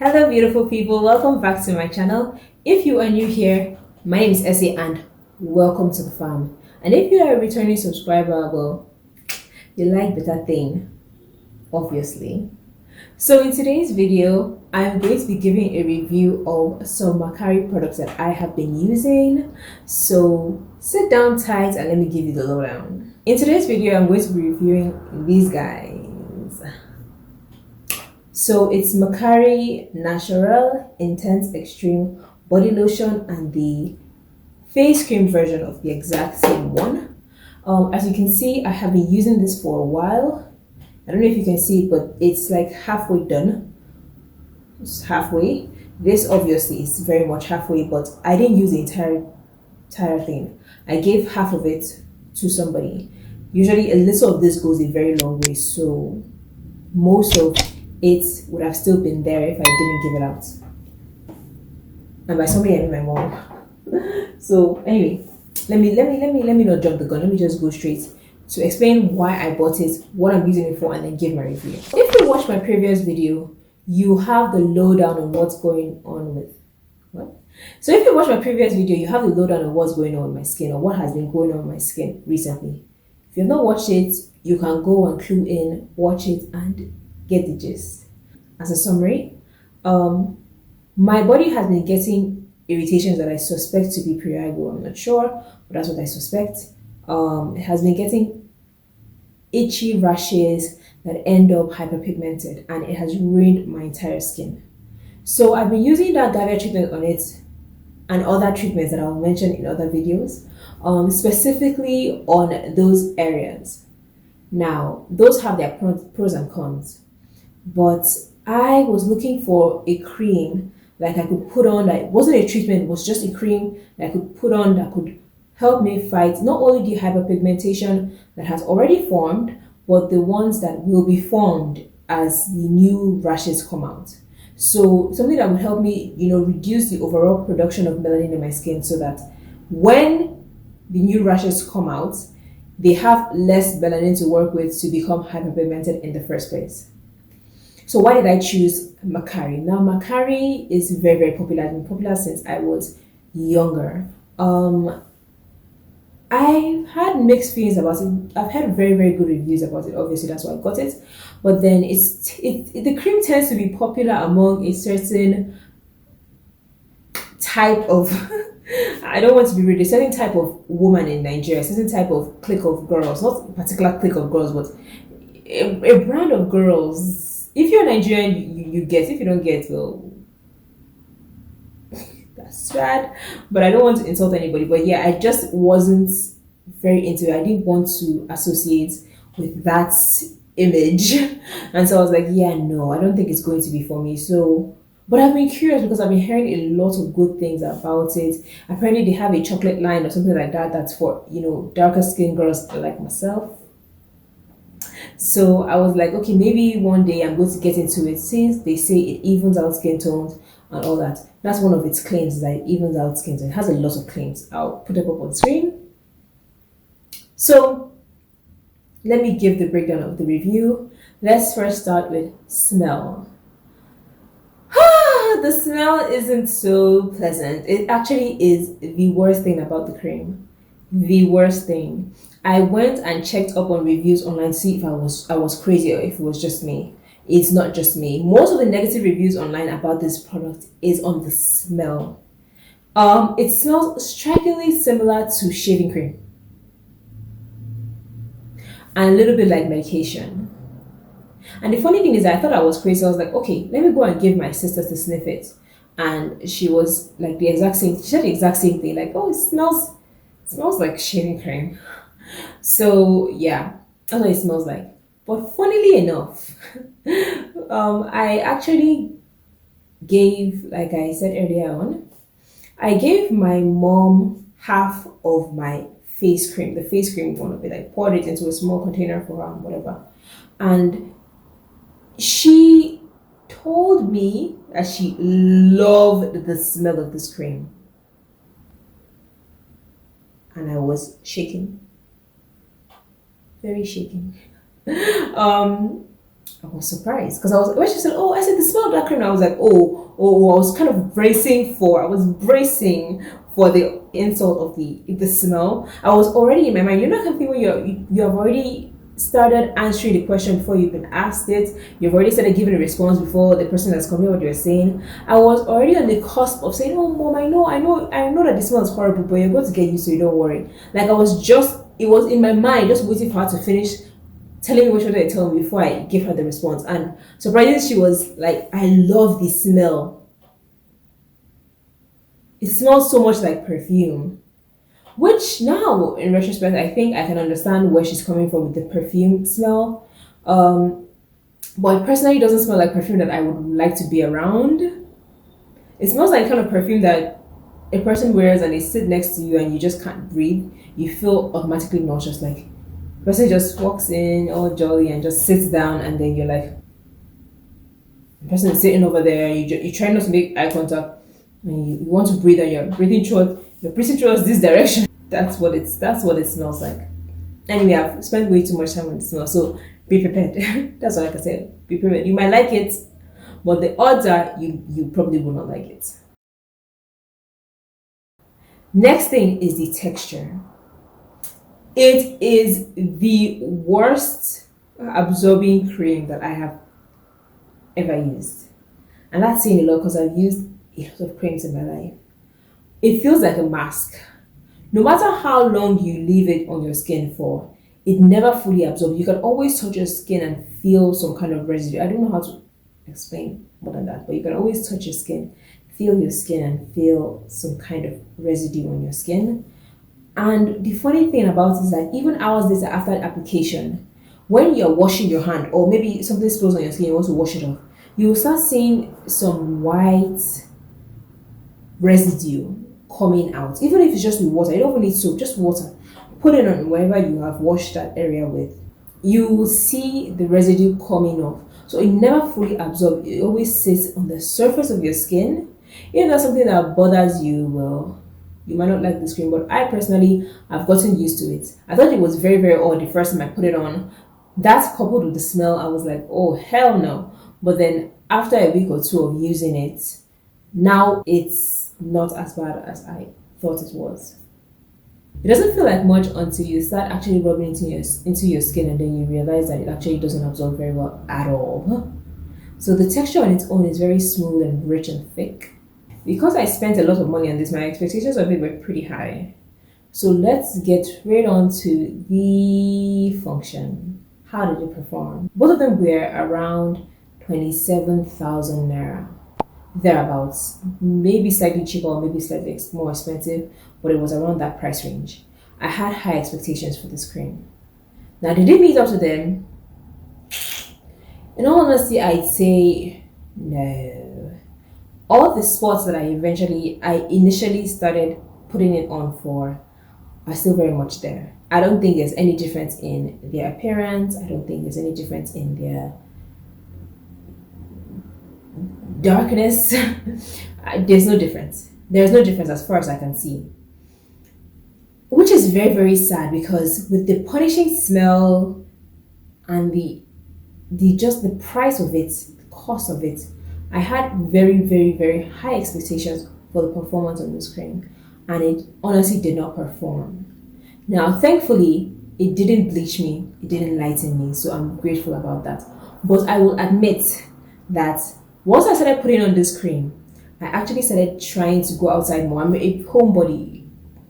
Hello beautiful people, welcome back to my channel. If you are new here, my name is Essie and welcome to the farm. And if you are a returning subscriber, well, you like better thing, obviously. So in today's video, I'm going to be giving a review of some Makari products that I have been using. So sit down tight and let me give you the lowdown. In today's video, I'm going to be reviewing these guys. So it's Makari Natural Intense Extreme Body Lotion and the face cream version of the exact same one. As you can see, I have been using this for a while. I don't know if you can see it, but it's like halfway done. It's halfway. This obviously is very much halfway, but I didn't use the entire thing. I gave half of it to somebody. Usually a little of this goes a very long way, so most of it would have still been there if I didn't give it out. And by somebody I mean my mom. So anyway, let me not jump the gun. Let me just go straight to explain why I bought it, what I'm using it for, and then give my review. If you watched my previous video, you have the lowdown on what's going on with what? So if you watched my previous video, you have the lowdown on what's going on with my skin or what has been going on with my skin recently. If you've not watched it, you can go and clue in, watch it, and get the gist. As a summary, my body has been getting irritations that I suspect to be prurigo. I'm not sure, but that's what I suspect. It has been getting itchy rashes that end up hyperpigmented, and it has ruined my entire skin. So I've been using that Davia treatment on it and other treatments that I'll mention in other videos, specifically on those areas. Now, those have their pros and cons. But I was looking for a cream that I could put on that wasn't a treatment, it was just a cream that I could put on that could help me fight not only the hyperpigmentation that has already formed, but the ones that will be formed as the new rashes come out. So something that would help me, reduce the overall production of melanin in my skin so that when the new rashes come out, they have less melanin to work with to become hyperpigmented in the first place. So why did I choose Makari? Now, Makari is very, very popular. It's been popular since I was younger. I've had mixed feelings about it. I've had very, very good reviews about it. Obviously, that's why I got it. But then the cream tends to be popular among a certain type of, I don't want to be rude, a certain type of woman in Nigeria, a certain type of clique of girls, not a particular clique of girls, but a brand of girls. If you're Nigerian, you get. If you don't get, well, that's sad. But I don't want to insult anybody. But yeah, I just wasn't very into it. I didn't want to associate with that image. And so I was like, yeah, no, I don't think it's going to be for me. So, but I've been curious because I've been hearing a lot of good things about it. Apparently they have a chocolate line or something like that that's for, darker skinned girls like myself. So I was like, okay, maybe one day I'm going to get into it since they say it evens out skin tones and all that. That's one of its claims, that it evens out skin tones. It has a lot of claims. I'll put it up on the screen. So let me give the breakdown of the review. Let's first start with smell. The smell isn't so pleasant. It actually is the worst thing about the cream. The worst thing. I went and checked up on reviews online to see if I was crazy or if it was just me. It's not just me. Most of the negative reviews online about this product is on the smell. It smells strikingly similar to shaving cream and a little bit like medication. And the funny thing is, I thought I was crazy. I was like, okay, let me go and give my sister to sniff it. And she was like the exact same. She said the exact same thing. Like, oh, it smells like shaving cream. So yeah, that's what it smells like. But funnily enough, I actually gave, like I said earlier on, I gave my mom half of my face cream, the face cream one of it. I poured it into a small container for her, whatever. And she told me that she loved the smell of this cream. And I was shaking. Very shaking. I was surprised because I was when she said, "Oh," I said, "The smell of that cream." I was like, "Oh!" I was kind of bracing for the insult of the smell. I was already in my mind. You know, kind of thing when you have already started answering the question before you've been asked it. You've already started giving a response before the person that's coming what you're saying. I was already on the cusp of saying, "Oh, mom, I know that the smell is horrible, but you're going to get used to it. Don't worry." Like I was just, it was in my mind, just waiting for her to finish telling me what she wanted to tell me before I give her the response. And surprisingly, she was like, "I love the smell. It smells so much like perfume." Which now, in retrospect, I think I can understand where she's coming from with the perfume smell. Um, but personally, it doesn't smell like perfume that I would like to be around. It smells like kind of perfume that a person wears and they sit next to you and you just can't breathe. You feel automatically nauseous. Like the person just walks in all jolly and just sits down, and then you're like, the person is sitting over there. You try not to make eye contact, and you want to breathe, and you're breathing towards this direction. That's what it smells like. Anyway, I've spent way too much time on the smell, so be prepared. That's all I can say. Be prepared. You might like it, but the odds are you probably will not like it. Next thing is the texture. It is the worst absorbing cream that I have ever used. And that's saying a lot because I've used a lot of creams in my life. It feels like a mask. No matter how long you leave it on your skin for, it never fully absorbs. You can always touch your skin and feel some kind of residue. I don't know how to explain more than that, but you can always touch your skin, feel your skin, and feel some kind of residue on your skin. And the funny thing about it is that even hours later after the application, when you're washing your hand, or maybe something spills on your skin, you want to wash it off, you will start seeing some white residue coming out. Even if it's just with water, you don't even need soap, just water. Put it on wherever you have washed that area with. You will see the residue coming off. So it never fully absorbs. It always sits on the surface of your skin. If that's something that bothers you, well, you might not like this cream, but I personally have gotten used to it. I thought it was very, very odd the first time I put it on. That coupled with the smell, I was like, oh, hell no. But then after a week or two of using it, now it's not as bad as I thought it was. It doesn't feel like much until you start actually rubbing into your skin, and then you realize that it actually doesn't absorb very well at all. So the texture on its own is very smooth and rich and thick. Because I spent a lot of money on this, my expectations of it were pretty high. So let's get right on to the function. How did it perform? Both of them were around 27,000 naira, thereabouts. Maybe slightly cheaper or maybe slightly more expensive, but it was around that price range. I had high expectations for this cream. Now, did it meet up to them? In all honesty, I'd say no. All the spots that I initially started putting it on for are still very much there. I don't think there's any difference in their appearance. I don't think there's any difference in their darkness. There's no difference. There's no difference as far as I can see. Which is very, very sad because with the punishing smell and the just the price of it, the cost of it, I had very, very, very high expectations for the performance of this cream, and it honestly did not perform. Now, thankfully, it didn't bleach me, it didn't lighten me, so I'm grateful about that. But I will admit that once I started putting on this cream, I actually started trying to go outside more. I'm a homebody,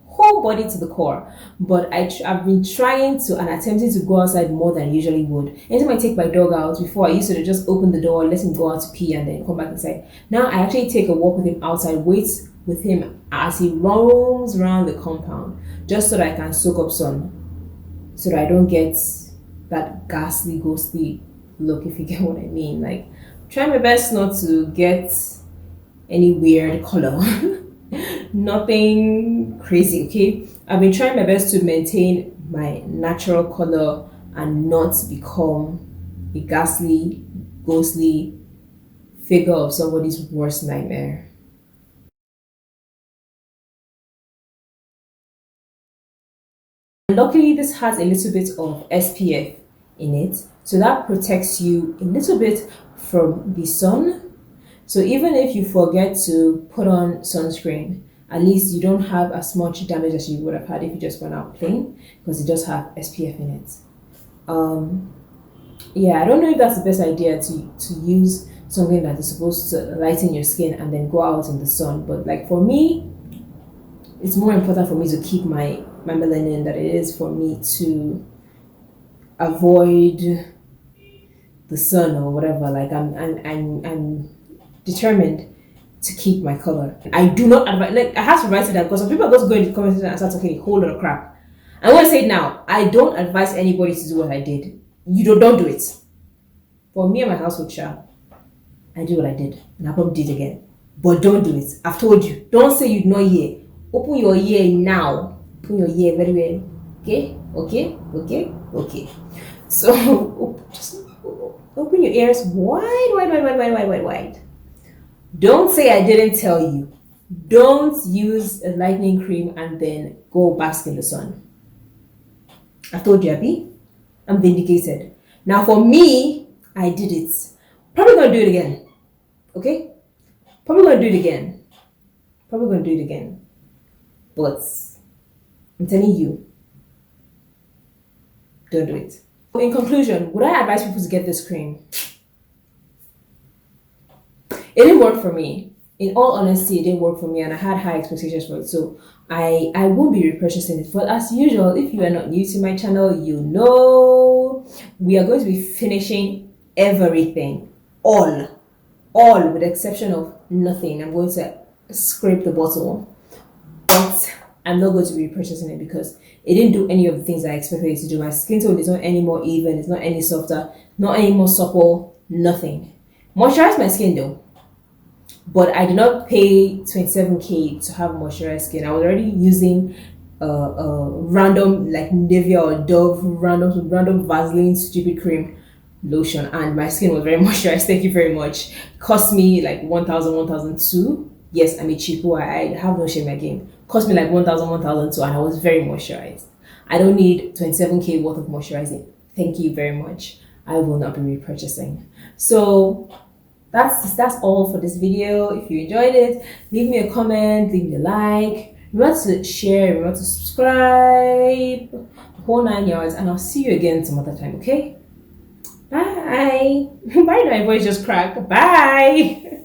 whole body to the core, but I've been trying to and attempting to go outside more than I usually would. Anytime I take my dog out, before I used to just open the door, let him go out to pee, and then come back inside. Now I actually take a walk with him outside, wait with him as he roams around the compound, just so that I can soak up sun, so that I don't get that ghastly, ghostly look, if you get what I mean. Like, try my best not to get any weird color. Nothing crazy, okay? I've been trying my best to maintain my natural color and not become a ghastly, ghostly figure of somebody's worst nightmare. Luckily, this has a little bit of SPF in it, So that protects you a little bit from the sun. So even if you forget to put on sunscreen, at least you don't have as much damage as you would have had if you just went out plain, because it does have SPF in it. Yeah, I don't know if that's the best idea to use something that is supposed to lighten your skin and then go out in the sun. But like for me, it's more important for me to keep my melanin than it is for me to avoid the sun or whatever. Like I'm determined to keep my color. I do not advise. Like I have to write it down because some people are just going to the comment section and start talking a whole lot of crap. I want to say it now. I don't advise anybody to do what I did. You don't do it. For me and my household child, I did what I did, and I probably did again. But don't do it. I've told you. Don't say you'd not hear. Open your ear now. Open your ear very well. Okay? Okay? Okay? Okay. So just open your ears wide. Don't say I didn't tell you. Don't use a lightening cream and then go bask in the sun. I told you, Abby. I'm vindicated. Now for me, I did it. Probably gonna do it again. Okay? Probably gonna do it again. But I'm telling you, don't do it. In conclusion, would I advise people to get this cream? It didn't work for me. In all honesty, it didn't work for me, and I had high expectations for it. So I won't be repurchasing it. But as usual, if you are not new to my channel, you know we are going to be finishing everything. All with the exception of nothing. I'm going to scrape the bottle. But I'm not going to be repurchasing it because it didn't do any of the things I expected it to do. My skin tone is not any more even, it's not any softer, not any more supple, nothing. Moisturize my skin though. But I did not pay 27k to have moisturized skin. I was already using random like Nivea or Dove random Vaseline stupid cream lotion, and my skin was very moisturized. Thank you very much. Cost me like 1,000, 1,002. Yes, I'm a cheapo. I have no shame in my game. Cost me like 1,000, 1,002, and I was very moisturized. I don't need 27k worth of moisturizing. Thank you very much. I will not be repurchasing. So that's all for this video. If you enjoyed it, leave me a comment, leave me a like. Remember to share, remember to subscribe, the whole 9 yards, and I'll see you again some other time, okay? Bye. Bye, my voice just cracked. Bye.